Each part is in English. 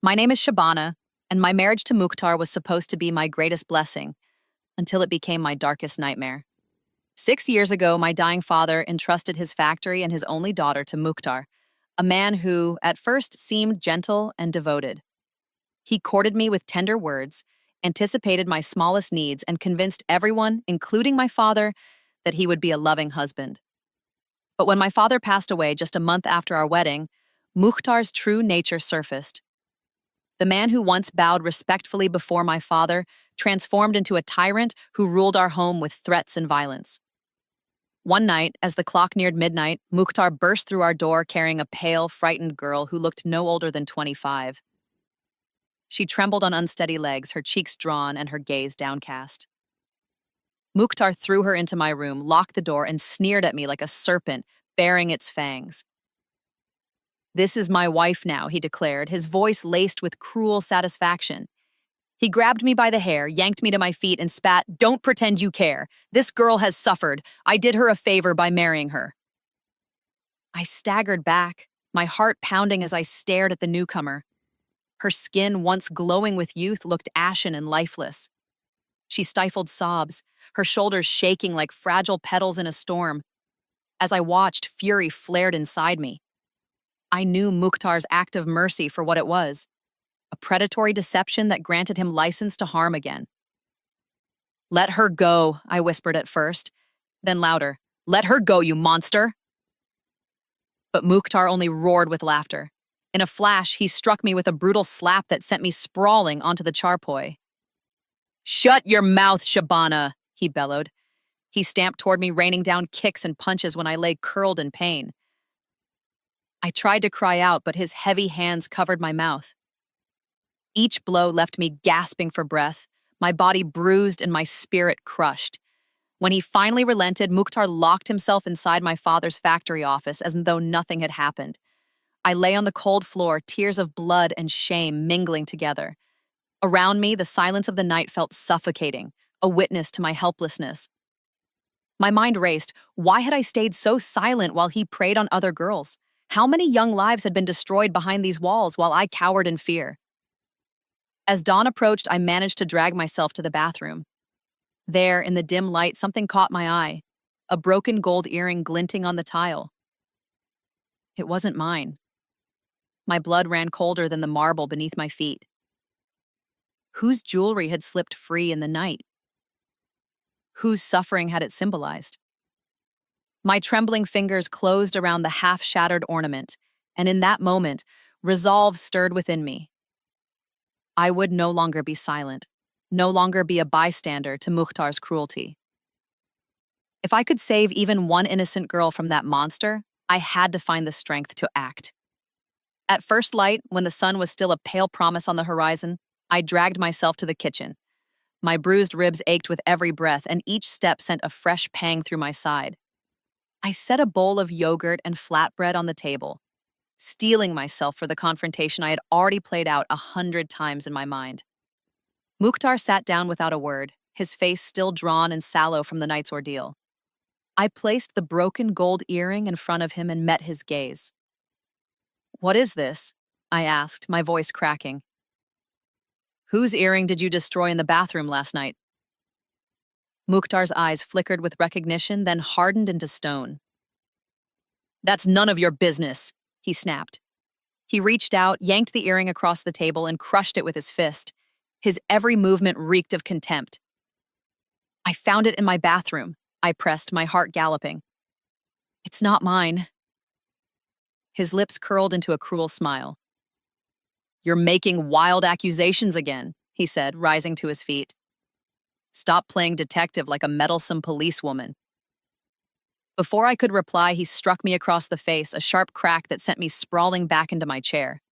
My name is Shabana, and my marriage to Mukhtar was supposed to be my greatest blessing until it became my darkest nightmare. 6 years ago, my dying father entrusted his factory and his only daughter to Mukhtar, a man who, at first, seemed gentle and devoted. He courted me with tender words, anticipated my smallest needs, and convinced everyone, including my father, that he would be a loving husband. But when my father passed away just a month after our wedding, Mukhtar's true nature surfaced. The man who once bowed respectfully before my father transformed into a tyrant who ruled our home with threats and violence. One night, as the clock neared midnight, Mukhtar burst through our door carrying a pale, frightened girl who looked no older than 25. She trembled on unsteady legs, her cheeks drawn and her gaze downcast. Mukhtar threw her into my room, locked the door, and sneered at me like a serpent baring its fangs. "This is my wife now," he declared, his voice laced with cruel satisfaction. He grabbed me by the hair, yanked me to my feet, and spat, "Don't pretend you care. This girl has suffered. I did her a favor by marrying her." I staggered back, my heart pounding as I stared at the newcomer. Her skin, once glowing with youth, looked ashen and lifeless. She stifled sobs, her shoulders shaking like fragile petals in a storm. As I watched, fury flared inside me. I knew Mukhtar's act of mercy for what it was, a predatory deception that granted him license to harm again. "Let her go," I whispered at first, then louder, "Let her go, you monster!" But Mukhtar only roared with laughter. In a flash, he struck me with a brutal slap that sent me sprawling onto the charpoy. "Shut your mouth, Shabana," he bellowed. He stamped toward me, raining down kicks and punches when I lay curled in pain. I tried to cry out, but his heavy hands covered my mouth. Each blow left me gasping for breath, my body bruised and my spirit crushed. When he finally relented, Mukhtar locked himself inside my father's factory office as though nothing had happened. I lay on the cold floor, tears of blood and shame mingling together. Around me, the silence of the night felt suffocating, a witness to my helplessness. My mind raced. Why had I stayed so silent while he preyed on other girls? How many young lives had been destroyed behind these walls while I cowered in fear? As dawn approached, I managed to drag myself to the bathroom. There, in the dim light, something caught my eye, a broken gold earring glinting on the tile. It wasn't mine. My blood ran colder than the marble beneath my feet. Whose jewelry had slipped free in the night? Whose suffering had it symbolized? My trembling fingers closed around the half-shattered ornament, and in that moment, resolve stirred within me. I would no longer be silent, no longer be a bystander to Mukhtar's cruelty. If I could save even one innocent girl from that monster, I had to find the strength to act. At first light, when the sun was still a pale promise on the horizon, I dragged myself to the kitchen. My bruised ribs ached with every breath, and each step sent a fresh pang through my side. I set a bowl of yogurt and flatbread on the table, steeling myself for the confrontation I had already played out 100 times in my mind. Mukhtar sat down without a word, his face still drawn and sallow from the night's ordeal. I placed the broken gold earring in front of him and met his gaze. "What is this?" I asked, my voice cracking. "Whose earring did you destroy in the bathroom last night?" Mukhtar's eyes flickered with recognition, then hardened into stone. "That's none of your business," he snapped. He reached out, yanked the earring across the table, and crushed it with his fist. His every movement reeked of contempt. "I found it in my bathroom," I pressed, my heart galloping. "It's not mine." His lips curled into a cruel smile. "You're making wild accusations again," he said, rising to his feet. "Stop playing detective like a meddlesome policewoman." Before I could reply, he struck me across the face, a sharp crack that sent me sprawling back into my chair.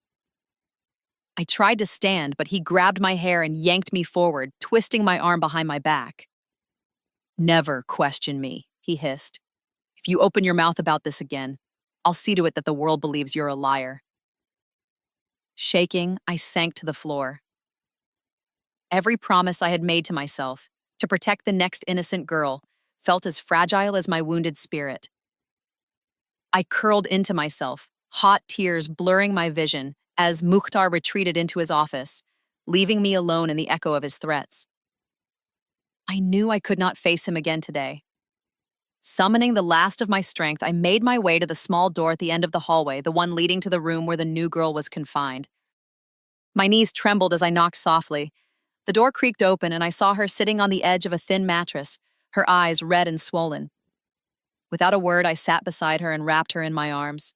I tried to stand, but he grabbed my hair and yanked me forward, twisting my arm behind my back. "Never question me," he hissed. "If you open your mouth about this again, I'll see to it that the world believes you're a liar." Shaking, I sank to the floor. Every promise I had made to myself, to protect the next innocent girl, felt as fragile as my wounded spirit. I curled into myself, hot tears blurring my vision, as Mukhtar retreated into his office, leaving me alone in the echo of his threats. I knew I could not face him again today. Summoning the last of my strength, I made my way to the small door at the end of the hallway, the one leading to the room where the new girl was confined. My knees trembled as I knocked softly. The door creaked open, and I saw her sitting on the edge of a thin mattress, her eyes red and swollen. Without a word, I sat beside her and wrapped her in my arms.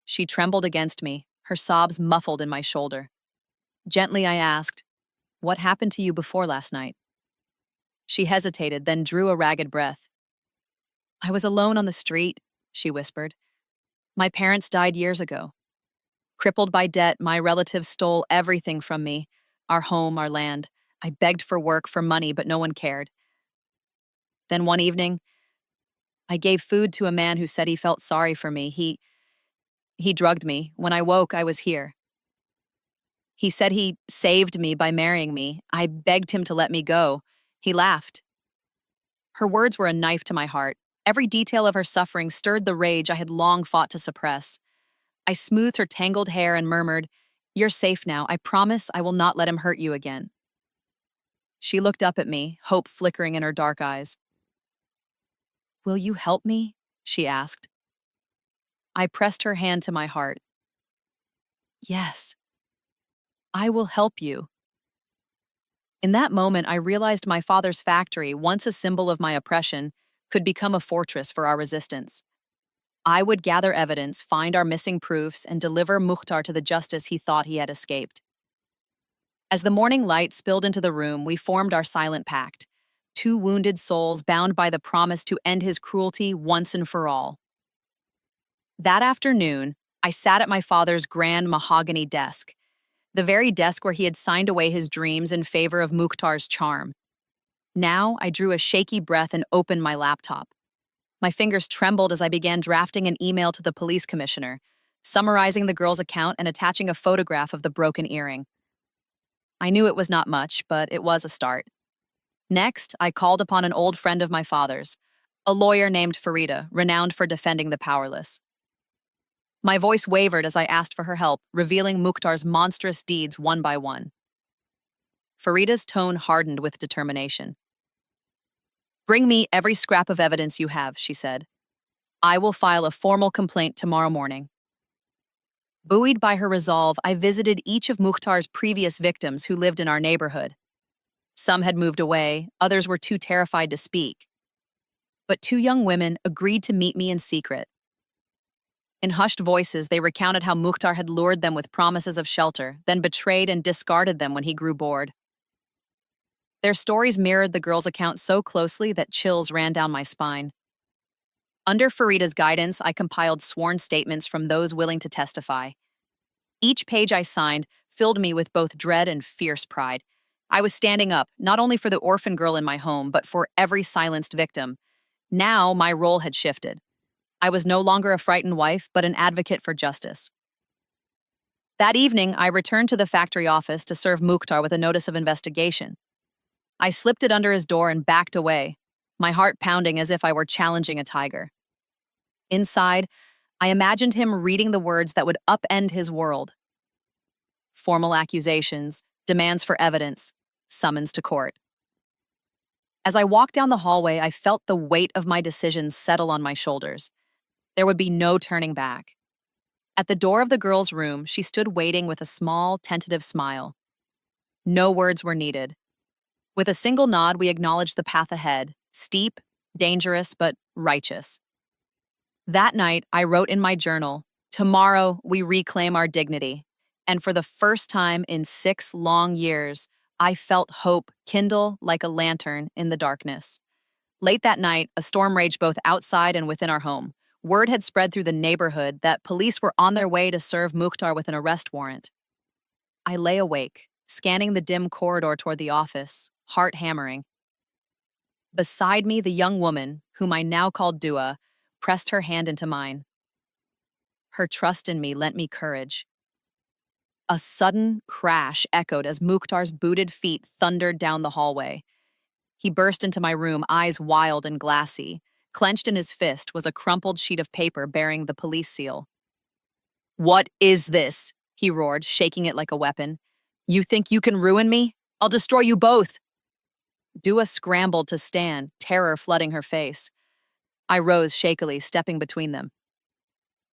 She trembled against me, her sobs muffled in my shoulder. Gently, I asked, "What happened to you before last night?" She hesitated, then drew a ragged breath. "I was alone on the street," she whispered. "My parents died years ago. Crippled by debt, my relatives stole everything from me, our home, our land. I begged for work, for money, but no one cared. Then one evening, I gave food to a man who said he felt sorry for me. He drugged me. When I woke, I was here. He said he saved me by marrying me. I begged him to let me go. He laughed." Her words were a knife to my heart. Every detail of her suffering stirred the rage I had long fought to suppress. I smoothed her tangled hair and murmured, "You're safe now. I promise I will not let him hurt you again." She looked up at me, hope flickering in her dark eyes. "Will you help me?" she asked. I pressed her hand to my heart. "Yes, I will help you." In that moment, I realized my father's factory, once a symbol of my oppression, could become a fortress for our resistance. I would gather evidence, find our missing proofs, and deliver Mukhtar to the justice he thought he had escaped. As the morning light spilled into the room, we formed our silent pact, two wounded souls bound by the promise to end his cruelty once and for all. That afternoon, I sat at my father's grand mahogany desk, the very desk where he had signed away his dreams in favor of Mukhtar's charm. Now, I drew a shaky breath and opened my laptop. My fingers trembled as I began drafting an email to the police commissioner, summarizing the girl's account and attaching a photograph of the broken earring. I knew it was not much, but it was a start. Next, I called upon an old friend of my father's, a lawyer named Farida, renowned for defending the powerless. My voice wavered as I asked for her help, revealing Mukhtar's monstrous deeds one by one. Farida's tone hardened with determination. "Bring me every scrap of evidence you have," she said. "I will file a formal complaint tomorrow morning." Buoyed by her resolve, I visited each of Mukhtar's previous victims who lived in our neighborhood. Some had moved away, others were too terrified to speak. But two young women agreed to meet me in secret. In hushed voices, they recounted how Mukhtar had lured them with promises of shelter, then betrayed and discarded them when he grew bored. Their stories mirrored the girl's account so closely that chills ran down my spine. Under Farida's guidance, I compiled sworn statements from those willing to testify. Each page I signed filled me with both dread and fierce pride. I was standing up, not only for the orphan girl in my home, but for every silenced victim. Now my role had shifted. I was no longer a frightened wife, but an advocate for justice. That evening, I returned to the factory office to serve Mukhtar with a notice of investigation. I slipped it under his door and backed away, my heart pounding as if I were challenging a tiger. Inside, I imagined him reading the words that would upend his world. Formal accusations, demands for evidence, summons to court. As I walked down the hallway, I felt the weight of my decisions settle on my shoulders. There would be no turning back. At the door of the girl's room, she stood waiting with a small, tentative smile. No words were needed. With a single nod, we acknowledged the path ahead, steep, dangerous, but righteous. That night, I wrote in my journal, "Tomorrow we reclaim our dignity." And for the first time in 6 long years, I felt hope kindle like a lantern in the darkness. Late that night, a storm raged both outside and within our home. Word had spread through the neighborhood that police were on their way to serve Mukhtar with an arrest warrant. I lay awake, scanning the dim corridor toward the office, heart hammering. Beside me, the young woman, whom I now called Dua, pressed her hand into mine. Her trust in me lent me courage. A sudden crash echoed as Mukhtar's booted feet thundered down the hallway. He burst into my room, eyes wild and glassy. Clenched in his fist was a crumpled sheet of paper bearing the police seal. "What is this?" he roared, shaking it like a weapon. "You think you can ruin me? I'll destroy you both!" Dua scrambled to stand, terror flooding her face. I rose shakily, stepping between them.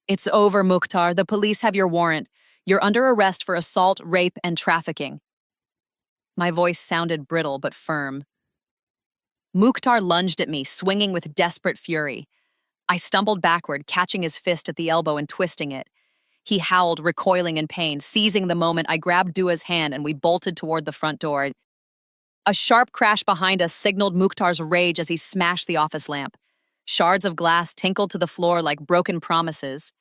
"It's over, Mukhtar. The police have your warrant. You're under arrest for assault, rape, and trafficking." My voice sounded brittle but firm. Mukhtar lunged at me, swinging with desperate fury. I stumbled backward, catching his fist at the elbow and twisting it. He howled, recoiling in pain. Seizing the moment, I grabbed Dua's hand and we bolted toward the front door. A sharp crash behind us signaled Mukhtar's rage as he smashed the office lamp. Shards of glass tinkled to the floor like broken promises.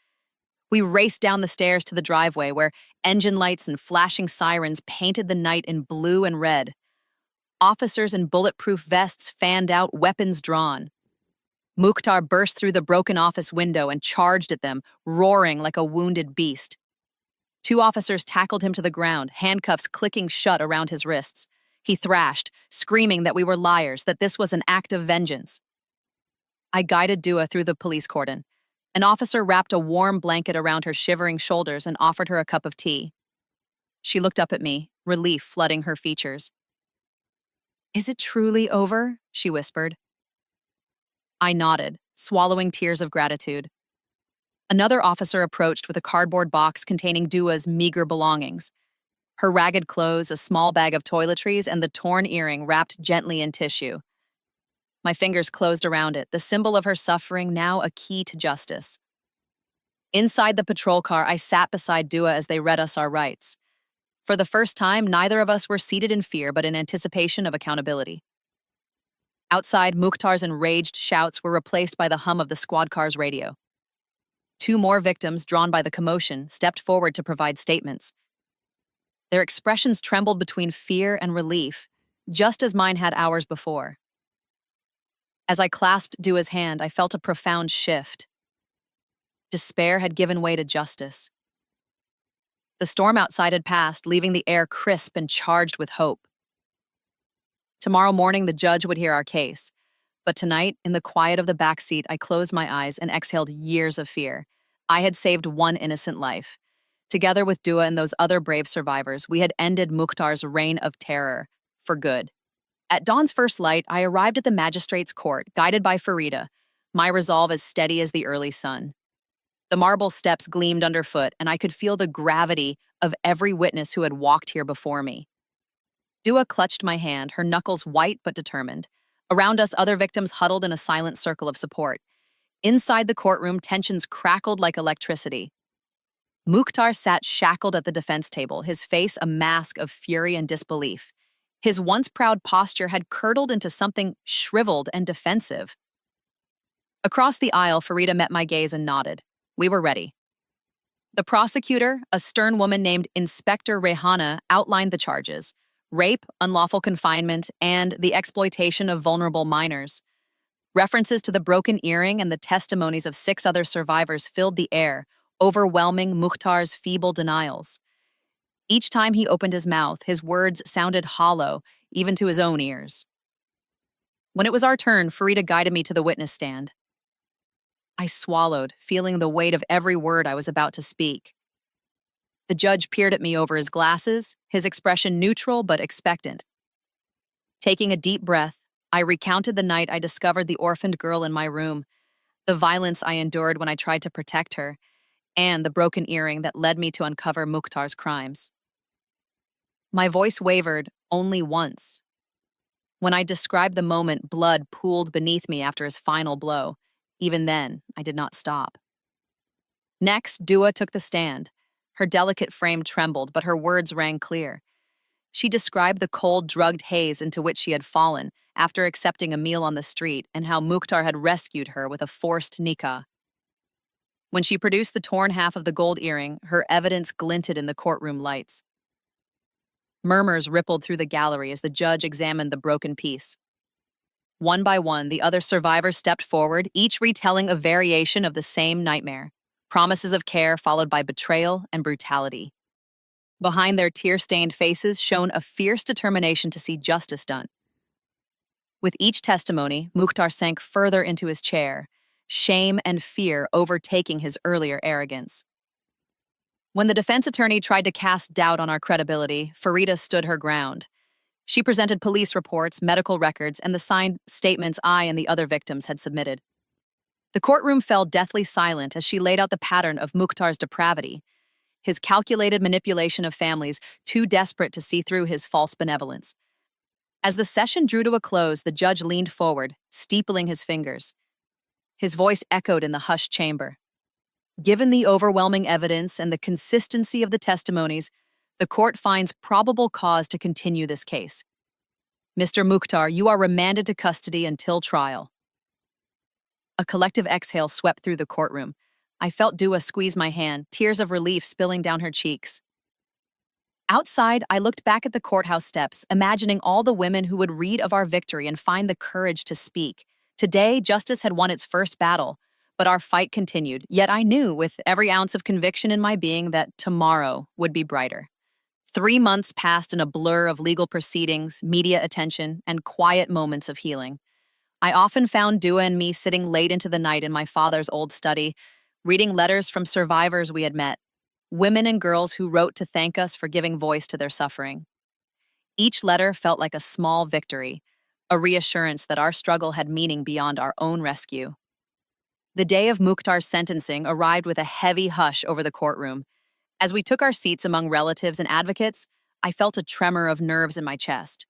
We raced down the stairs to the driveway where engine lights and flashing sirens painted the night in blue and red. Officers in bulletproof vests fanned out, weapons drawn. Mukhtar burst through the broken office window and charged at them, roaring like a wounded beast. Two officers tackled him to the ground, handcuffs clicking shut around his wrists. He thrashed, screaming that we were liars, that this was an act of vengeance. I guided Dua through the police cordon. An officer wrapped a warm blanket around her shivering shoulders and offered her a cup of tea. She looked up at me, relief flooding her features. "Is it truly over?" she whispered. I nodded, swallowing tears of gratitude. Another officer approached with a cardboard box containing Dua's meager belongings. Her ragged clothes, a small bag of toiletries, and the torn earring wrapped gently in tissue. My fingers closed around it, the symbol of her suffering, now a key to justice. Inside the patrol car, I sat beside Dua as they read us our rights. For the first time, neither of us were seated in fear but in anticipation of accountability. Outside, Mukhtar's enraged shouts were replaced by the hum of the squad car's radio. Two more victims, drawn by the commotion, stepped forward to provide statements. Their expressions trembled between fear and relief, just as mine had hours before. As I clasped Dua's hand, I felt a profound shift. Despair had given way to justice. The storm outside had passed, leaving the air crisp and charged with hope. Tomorrow morning, the judge would hear our case. But tonight, in the quiet of the back seat, I closed my eyes and exhaled years of fear. I had saved one innocent life. Together with Dua and those other brave survivors, we had ended Mukhtar's reign of terror, for good. At dawn's first light, I arrived at the magistrate's court, guided by Farida, my resolve as steady as the early sun. The marble steps gleamed underfoot, and I could feel the gravity of every witness who had walked here before me. Dua clutched my hand, her knuckles white but determined. Around us, other victims huddled in a silent circle of support. Inside the courtroom, tensions crackled like electricity. Mukhtar sat shackled at the defense table, his face a mask of fury and disbelief. His once proud posture had curdled into something shriveled and defensive. Across the aisle, Farida met my gaze and nodded. We were ready. The prosecutor, a stern woman named Inspector Rehana, outlined the charges: rape, unlawful confinement, and the exploitation of vulnerable minors. References to the broken earring and the testimonies of 6 other survivors filled the air, overwhelming Mukhtar's feeble denials. Each time he opened his mouth, his words sounded hollow, even to his own ears. When it was our turn, Farida guided me to the witness stand. I swallowed, feeling the weight of every word I was about to speak. The judge peered at me over his glasses, his expression neutral but expectant. Taking a deep breath, I recounted the night I discovered the orphaned girl in my room, the violence I endured when I tried to protect her, and the broken earring that led me to uncover Mukhtar's crimes. My voice wavered only once. When I described the moment, blood pooled beneath me after his final blow. Even then, I did not stop. Next, Dua took the stand. Her delicate frame trembled, but her words rang clear. She described the cold, drugged haze into which she had fallen after accepting a meal on the street and how Mukhtar had rescued her with a forced nikah. When she produced the torn half of the gold earring, her evidence glinted in the courtroom lights. Murmurs rippled through the gallery as the judge examined the broken piece. One by one, the other survivors stepped forward, each retelling a variation of the same nightmare. Promises of care followed by betrayal and brutality. Behind their tear-stained faces shone a fierce determination to see justice done. With each testimony, Mukhtar sank further into his chair, shame and fear overtaking his earlier arrogance. When the defense attorney tried to cast doubt on our credibility, Farida stood her ground. She presented police reports, medical records, and the signed statements I and the other victims had submitted. The courtroom fell deathly silent as she laid out the pattern of Mukhtar's depravity, his calculated manipulation of families too desperate to see through his false benevolence. As the session drew to a close, the judge leaned forward, steepling his fingers. His voice echoed in the hushed chamber. Given the overwhelming evidence and the consistency of the testimonies, the court finds probable cause to continue this case. Mr. Mukhtar, you are remanded to custody until trial. A collective exhale swept through the courtroom. I felt Dua squeeze my hand, tears of relief spilling down her cheeks. Outside, I looked back at the courthouse steps, imagining all the women who would read of our victory and find the courage to speak. Today, justice had won its first battle, but our fight continued, yet I knew with every ounce of conviction in my being that tomorrow would be brighter. 3 months passed in a blur of legal proceedings, media attention, and quiet moments of healing. I often found Dua and me sitting late into the night in my father's old study, reading letters from survivors we had met, women and girls who wrote to thank us for giving voice to their suffering. Each letter felt like a small victory, a reassurance that our struggle had meaning beyond our own rescue. The day of Mukhtar's sentencing arrived with a heavy hush over the courtroom. As we took our seats among relatives and advocates, I felt a tremor of nerves in my chest.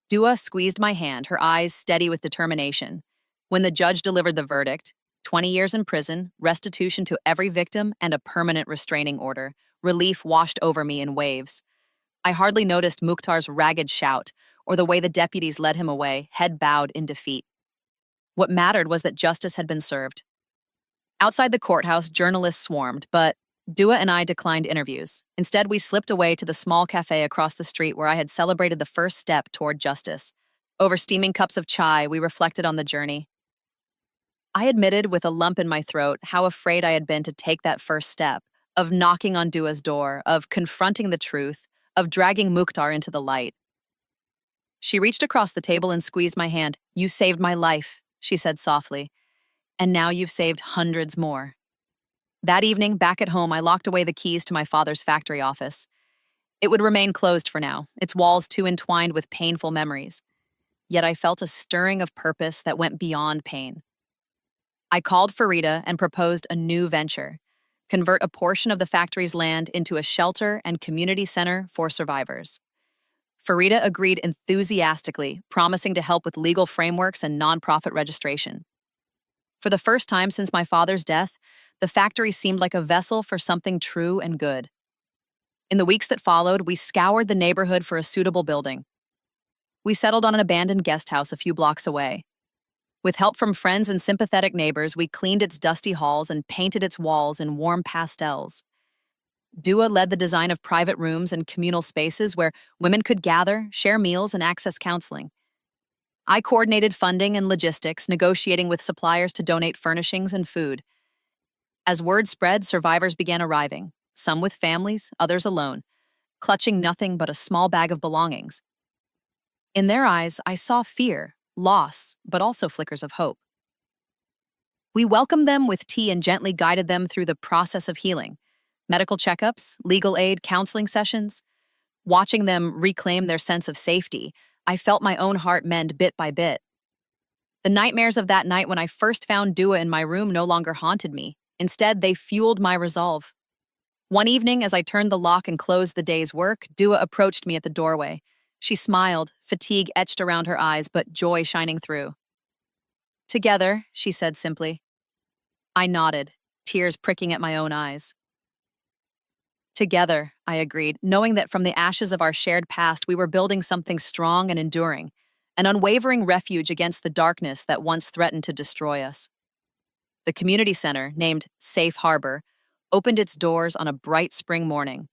Dua squeezed my hand, her eyes steady with determination. When the judge delivered the verdict, 20 years in prison, restitution to every victim, and a permanent restraining order, relief washed over me in waves. I hardly noticed Mukhtar's ragged shout or the way the deputies led him away, head bowed in defeat. What mattered was that justice had been served. Outside the courthouse, journalists swarmed, but Dua and I declined interviews. Instead, we slipped away to the small cafe across the street where I had celebrated the first step toward justice. Over steaming cups of chai, we reflected on the journey. I admitted with a lump in my throat how afraid I had been to take that first step, of knocking on Dua's door, of confronting the truth, of dragging Mukhtar into the light. She reached across the table and squeezed my hand. "You saved my life," she said softly, "and now you've saved hundreds more." That evening, back at home, I locked away the keys to my father's factory office. It would remain closed for now, its walls too entwined with painful memories. Yet I felt a stirring of purpose that went beyond pain. I called Farida and proposed a new venture: convert a portion of the factory's land into a shelter and community center for survivors. Farida agreed enthusiastically, promising to help with legal frameworks and nonprofit registration. For the first time since my father's death, the factory seemed like a vessel for something true and good. In the weeks that followed, we scoured the neighborhood for a suitable building. We settled on an abandoned guest house a few blocks away. With help from friends and sympathetic neighbors, we cleaned its dusty halls and painted its walls in warm pastels. Dua led the design of private rooms and communal spaces where women could gather, share meals, and access counseling. I coordinated funding and logistics, negotiating with suppliers to donate furnishings and food. As word spread, survivors began arriving, some with families, others alone, clutching nothing but a small bag of belongings. In their eyes, I saw fear, loss, but also flickers of hope. We welcomed them with tea and gently guided them through the process of healing: medical checkups, legal aid, counseling sessions. Watching them reclaim their sense of safety, I felt my own heart mend bit by bit. The nightmares of that night when I first found Dua in my room no longer haunted me. Instead, they fueled my resolve. One evening, as I turned the lock and closed the day's work, Dua approached me at the doorway. She smiled, fatigue etched around her eyes, but joy shining through. "Together," she said simply. I nodded, tears pricking at my own eyes. "Together," I agreed, knowing that from the ashes of our shared past we were building something strong and enduring, an unwavering refuge against the darkness that once threatened to destroy us. The community center, named Safe Harbor, opened its doors on a bright spring morning.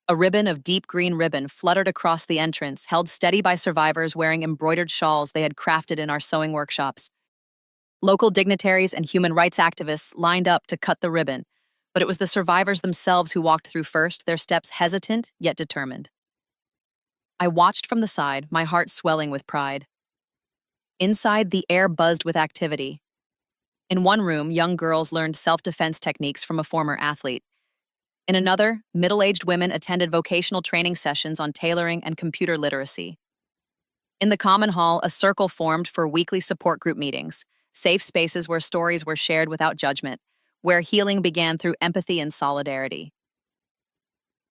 A ribbon of deep green ribbon fluttered across the entrance, held steady by survivors wearing embroidered shawls they had crafted in our sewing workshops. Local dignitaries and human rights activists lined up to cut the ribbon, but it was the survivors themselves who walked through first, their steps hesitant yet determined. I watched from the side, my heart swelling with pride. Inside, the air buzzed with activity. In one room, young girls learned self-defense techniques from a former athlete. In another, middle-aged women attended vocational training sessions on tailoring and computer literacy. In the common hall, a circle formed for weekly support group meetings, safe spaces where stories were shared without judgment, where healing began through empathy and solidarity.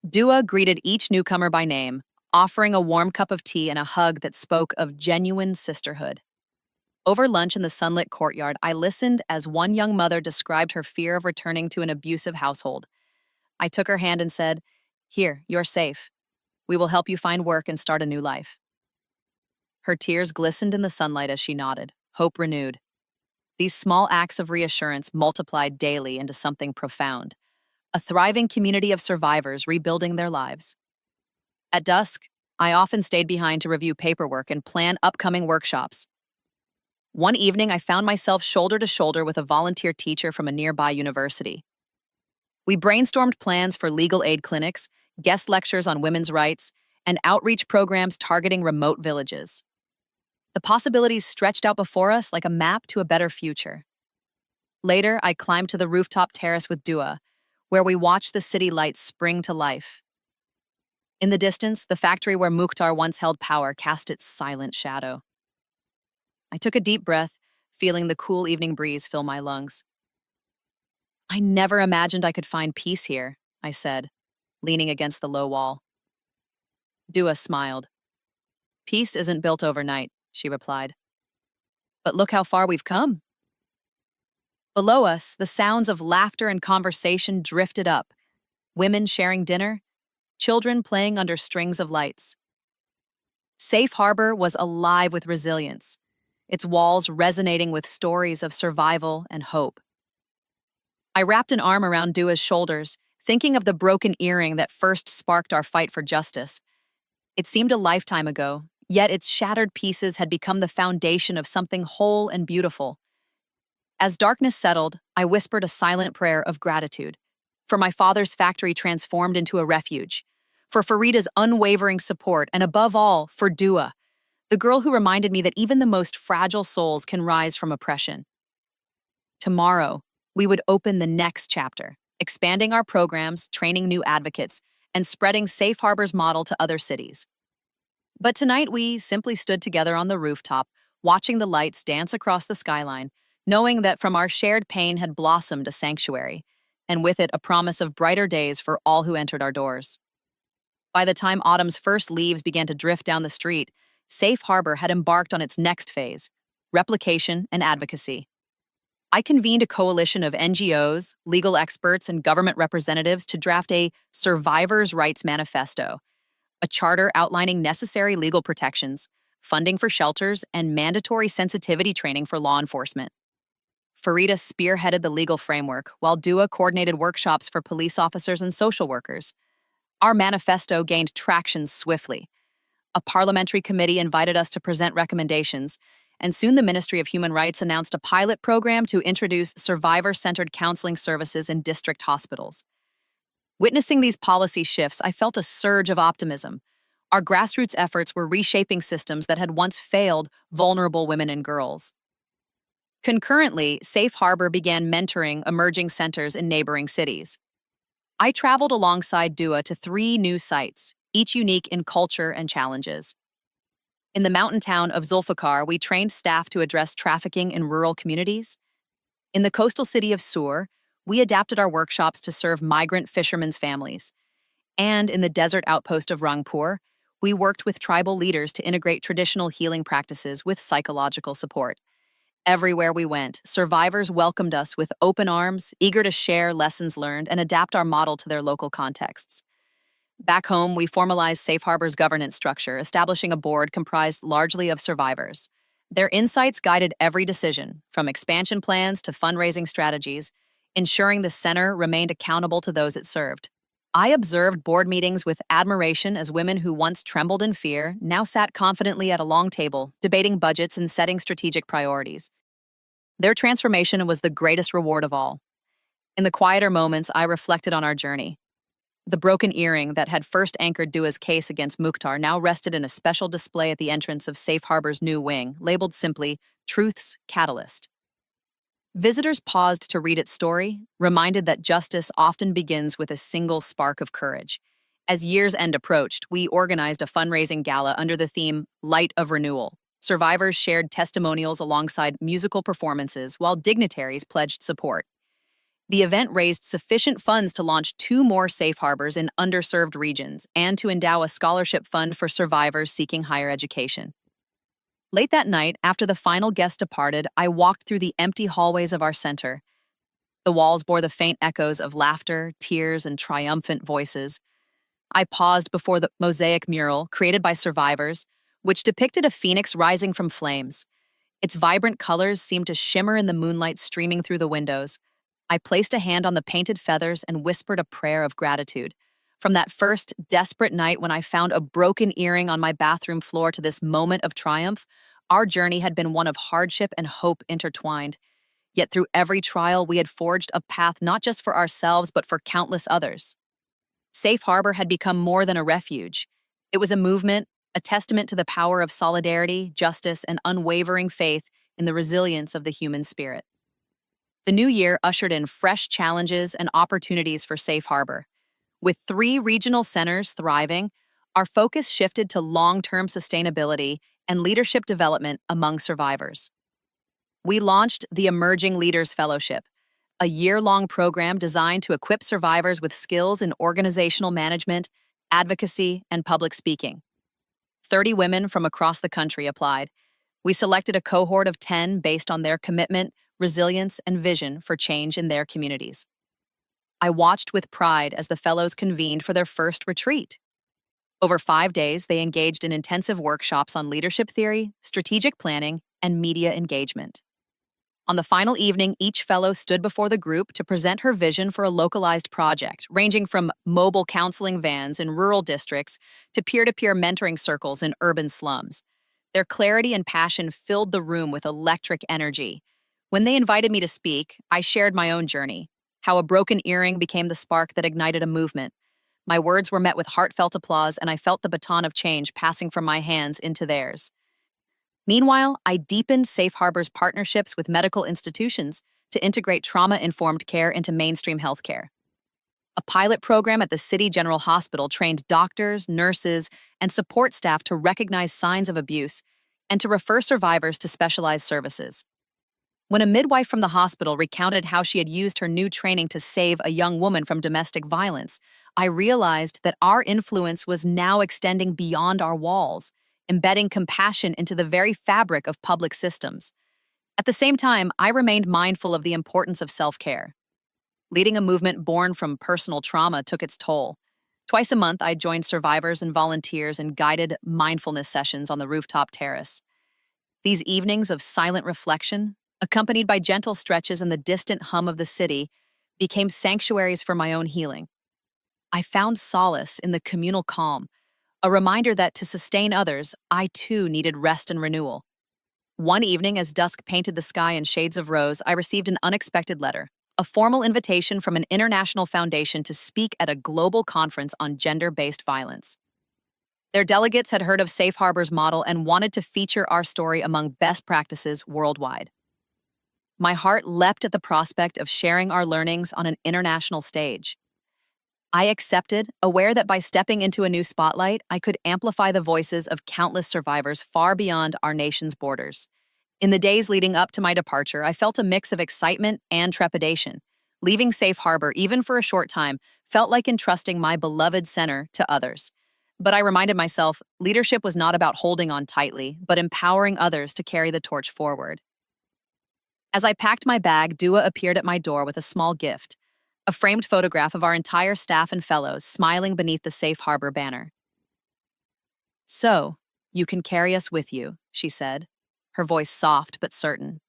Dua greeted each newcomer by name, offering a warm cup of tea and a hug that spoke of genuine sisterhood. Over lunch in the sunlit courtyard, I listened as one young mother described her fear of returning to an abusive household. I took her hand and said, "Here, you're safe. We will help you find work and start a new life." Her tears glistened in the sunlight as she nodded, hope renewed. These small acts of reassurance multiplied daily into something profound, a thriving community of survivors rebuilding their lives. At dusk, I often stayed behind to review paperwork and plan upcoming workshops. One evening, I found myself shoulder to shoulder with a volunteer teacher from a nearby university. We brainstormed plans for legal aid clinics, guest lectures on women's rights, and outreach programs targeting remote villages. The possibilities stretched out before us like a map to a better future. Later, I climbed to the rooftop terrace with Dua, where we watched the city lights spring to life. In the distance, the factory where Mukhtar once held power cast its silent shadow. I took a deep breath, feeling the cool evening breeze fill my lungs. "I never imagined I could find peace here," I said, leaning against the low wall. Dua smiled. "Peace isn't built overnight," she replied. "But look how far we've come." Below us, the sounds of laughter and conversation drifted up, women sharing dinner, children playing under strings of lights. Safe Harbor was alive with resilience, its walls resonating with stories of survival and hope. I wrapped an arm around Dua's shoulders, thinking of the broken earring that first sparked our fight for justice. It seemed a lifetime ago, yet its shattered pieces had become the foundation of something whole and beautiful. As darkness settled, I whispered a silent prayer of gratitude, for my father's factory transformed into a refuge, for Farida's unwavering support, and above all, for Dua, the girl who reminded me that even the most fragile souls can rise from oppression. Tomorrow, we would open the next chapter, expanding our programs, training new advocates, and spreading Safe Harbor's model to other cities. But tonight, we simply stood together on the rooftop, watching the lights dance across the skyline, knowing that from our shared pain had blossomed a sanctuary, and with it a promise of brighter days for all who entered our doors. By the time autumn's first leaves began to drift down the street, Safe Harbor had embarked on its next phase, replication and advocacy. I convened a coalition of NGOs, legal experts, and government representatives to draft a Survivors' Rights Manifesto, a charter outlining necessary legal protections, funding for shelters, and mandatory sensitivity training for law enforcement. Farida spearheaded the legal framework, while Dua coordinated workshops for police officers and social workers. Our manifesto gained traction swiftly. A parliamentary committee invited us to present recommendations, and soon the Ministry of Human Rights announced a pilot program to introduce survivor-centered counseling services in district hospitals. Witnessing these policy shifts, I felt a surge of optimism. Our grassroots efforts were reshaping systems that had once failed vulnerable women and girls. Concurrently, Safe Harbor began mentoring emerging centers in neighboring cities. I traveled alongside Dua to 3 new sites, each unique in culture and challenges. In the mountain town of Zulfikar, we trained staff to address trafficking in rural communities. In the coastal city of Sur, we adapted our workshops to serve migrant fishermen's families. And in the desert outpost of Rangpur, we worked with tribal leaders to integrate traditional healing practices with psychological support. Everywhere we went, survivors welcomed us with open arms, eager to share lessons learned and adapt our model to their local contexts. Back home, we formalized Safe Harbor's governance structure, establishing a board comprised largely of survivors. Their insights guided every decision, from expansion plans to fundraising strategies, ensuring the center remained accountable to those it served. I observed board meetings with admiration as women who once trembled in fear now sat confidently at a long table, debating budgets and setting strategic priorities. Their transformation was the greatest reward of all. In the quieter moments, I reflected on our journey. The broken earring that had first anchored Dua's case against Mukhtar now rested in a special display at the entrance of Safe Harbor's new wing, labeled simply, Truth's Catalyst. Visitors paused to read its story, reminded that justice often begins with a single spark of courage. As year's end approached, we organized a fundraising gala under the theme Light of Renewal. Survivors shared testimonials alongside musical performances, while dignitaries pledged support. The event raised sufficient funds to launch 2 more safe harbors in underserved regions and to endow a scholarship fund for survivors seeking higher education. Late that night, after the final guest departed, I walked through the empty hallways of our center. The walls bore the faint echoes of laughter, tears, and triumphant voices. I paused before the mosaic mural created by survivors, which depicted a phoenix rising from flames. Its vibrant colors seemed to shimmer in the moonlight streaming through the windows. I placed a hand on the painted feathers and whispered a prayer of gratitude. From that first desperate night when I found a broken earring on my bathroom floor to this moment of triumph, our journey had been one of hardship and hope intertwined. Yet through every trial, we had forged a path not just for ourselves, but for countless others. Safe Harbor had become more than a refuge. It was a movement, a testament to the power of solidarity, justice, and unwavering faith in the resilience of the human spirit. The new year ushered in fresh challenges and opportunities for Safe Harbor. With 3 regional centers thriving, our focus shifted to long-term sustainability and leadership development among survivors. We launched the Emerging Leaders Fellowship, a year-long program designed to equip survivors with skills in organizational management, advocacy, and public speaking. 30 women from across the country applied. We selected a cohort of 10 based on their commitment, resilience, and vision for change in their communities. I watched with pride as the fellows convened for their first retreat. Over 5 days, they engaged in intensive workshops on leadership theory, strategic planning, and media engagement. On the final evening, each fellow stood before the group to present her vision for a localized project, ranging from mobile counseling vans in rural districts to peer-to-peer mentoring circles in urban slums. Their clarity and passion filled the room with electric energy. When they invited me to speak, I shared my own journey, how a broken earring became the spark that ignited a movement. My words were met with heartfelt applause, and I felt the baton of change passing from my hands into theirs. Meanwhile, I deepened Safe Harbor's partnerships with medical institutions to integrate trauma-informed care into mainstream healthcare. A pilot program at the City General Hospital trained doctors, nurses, and support staff to recognize signs of abuse and to refer survivors to specialized services. When a midwife from the hospital recounted how she had used her new training to save a young woman from domestic violence, I realized that our influence was now extending beyond our walls, embedding compassion into the very fabric of public systems. At the same time, I remained mindful of the importance of self-care. Leading a movement born from personal trauma took its toll. Twice a month, I joined survivors and volunteers in guided mindfulness sessions on the rooftop terrace. These evenings of silent reflection, accompanied by gentle stretches and the distant hum of the city, became sanctuaries for my own healing. I found solace in the communal calm, a reminder that to sustain others, I too needed rest and renewal. One evening, as dusk painted the sky in shades of rose, I received an unexpected letter, a formal invitation from an international foundation to speak at a global conference on gender-based violence. Their delegates had heard of Safe Harbor's model and wanted to feature our story among best practices worldwide. My heart leapt at the prospect of sharing our learnings on an international stage. I accepted, aware that by stepping into a new spotlight, I could amplify the voices of countless survivors far beyond our nation's borders. In the days leading up to my departure, I felt a mix of excitement and trepidation. Leaving Safe Harbor, even for a short time, felt like entrusting my beloved center to others. But I reminded myself, leadership was not about holding on tightly, but empowering others to carry the torch forward. As I packed my bag, Dua appeared at my door with a small gift, a framed photograph of our entire staff and fellows smiling beneath the Safe Harbor banner. "So, you can carry us with you," she said, her voice soft but certain.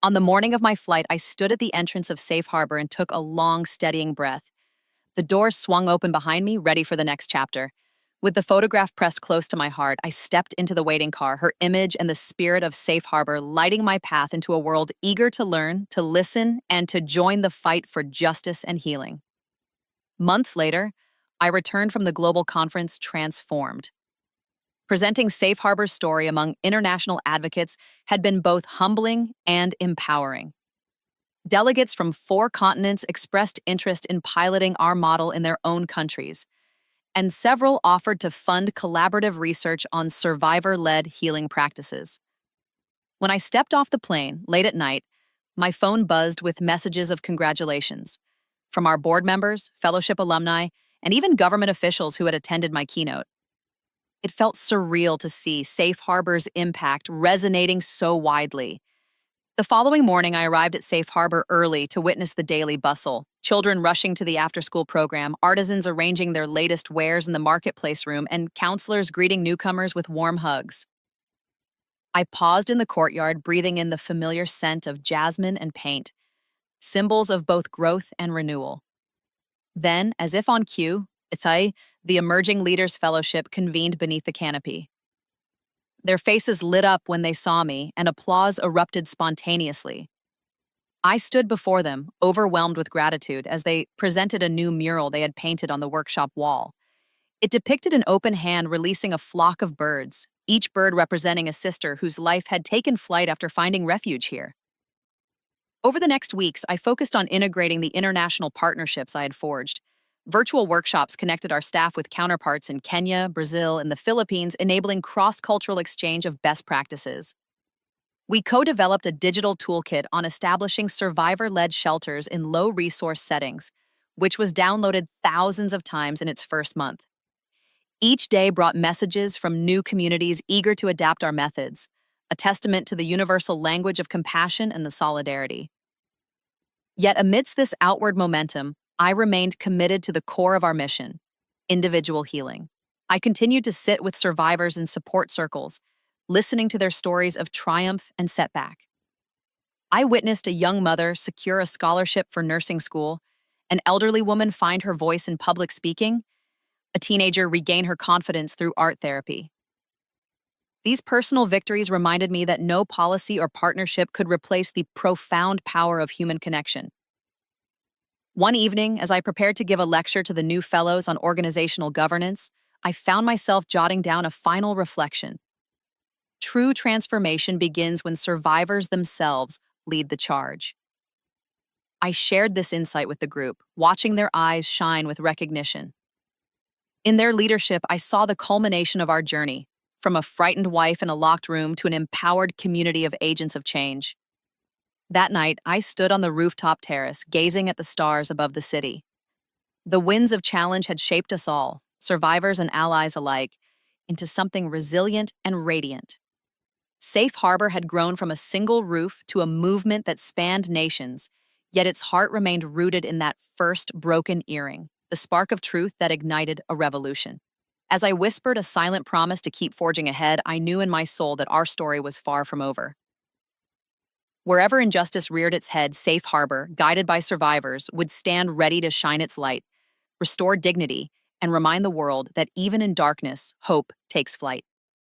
On the morning of my flight, I stood at the entrance of Safe Harbor and took a long, steadying breath. The doors swung open behind me, ready for the next chapter. With the photograph pressed close to my heart, I stepped into the waiting car, her image and the spirit of Safe Harbor lighting my path into a world eager to learn, to listen, and to join the fight for justice and healing. Months later, I returned from the global conference transformed. Presenting Safe Harbor's story among international advocates had been both humbling and empowering. Delegates from 4 continents expressed interest in piloting our model in their own countries, and several offered to fund collaborative research on survivor-led healing practices. When I stepped off the plane late at night, my phone buzzed with messages of congratulations from our board members, fellowship alumni, and even government officials who had attended my keynote. It felt surreal to see Safe Harbor's impact resonating so widely. The following morning, I arrived at Safe Harbor early to witness the daily bustle. Children rushing to the after-school program, artisans arranging their latest wares in the marketplace room, and counselors greeting newcomers with warm hugs. I paused in the courtyard, breathing in the familiar scent of jasmine and paint, symbols of both growth and renewal. Then, as if on cue, Itai, the Emerging Leaders Fellowship, convened beneath the canopy. Their faces lit up when they saw me, and applause erupted spontaneously. I stood before them, overwhelmed with gratitude, as they presented a new mural they had painted on the workshop wall. It depicted an open hand releasing a flock of birds, each bird representing a sister whose life had taken flight after finding refuge here. Over the next weeks, I focused on integrating the international partnerships I had forged. Virtual workshops connected our staff with counterparts in Kenya, Brazil, and the Philippines, enabling cross-cultural exchange of best practices. We co-developed a digital toolkit on establishing survivor-led shelters in low-resource settings, which was downloaded thousands of times in its first month. Each day brought messages from new communities eager to adapt our methods, a testament to the universal language of compassion and the solidarity. Yet amidst this outward momentum, I remained committed to the core of our mission, individual healing. I continued to sit with survivors in support circles, listening to their stories of triumph and setback. I witnessed a young mother secure a scholarship for nursing school, an elderly woman find her voice in public speaking, a teenager regain her confidence through art therapy. These personal victories reminded me that no policy or partnership could replace the profound power of human connection. One evening, as I prepared to give a lecture to the new fellows on organizational governance, I found myself jotting down a final reflection. True transformation begins when survivors themselves lead the charge. I shared this insight with the group, watching their eyes shine with recognition. In their leadership, I saw the culmination of our journey, from a frightened wife in a locked room to an empowered community of agents of change. That night, I stood on the rooftop terrace, gazing at the stars above the city. The winds of challenge had shaped us all, survivors and allies alike, into something resilient and radiant. Safe Harbor had grown from a single roof to a movement that spanned nations, yet its heart remained rooted in that first broken earring, the spark of truth that ignited a revolution. As I whispered a silent promise to keep forging ahead, I knew in my soul that our story was far from over. Wherever injustice reared its head, Safe Harbor, guided by survivors, would stand ready to shine its light, restore dignity, and remind the world that even in darkness, hope takes flight.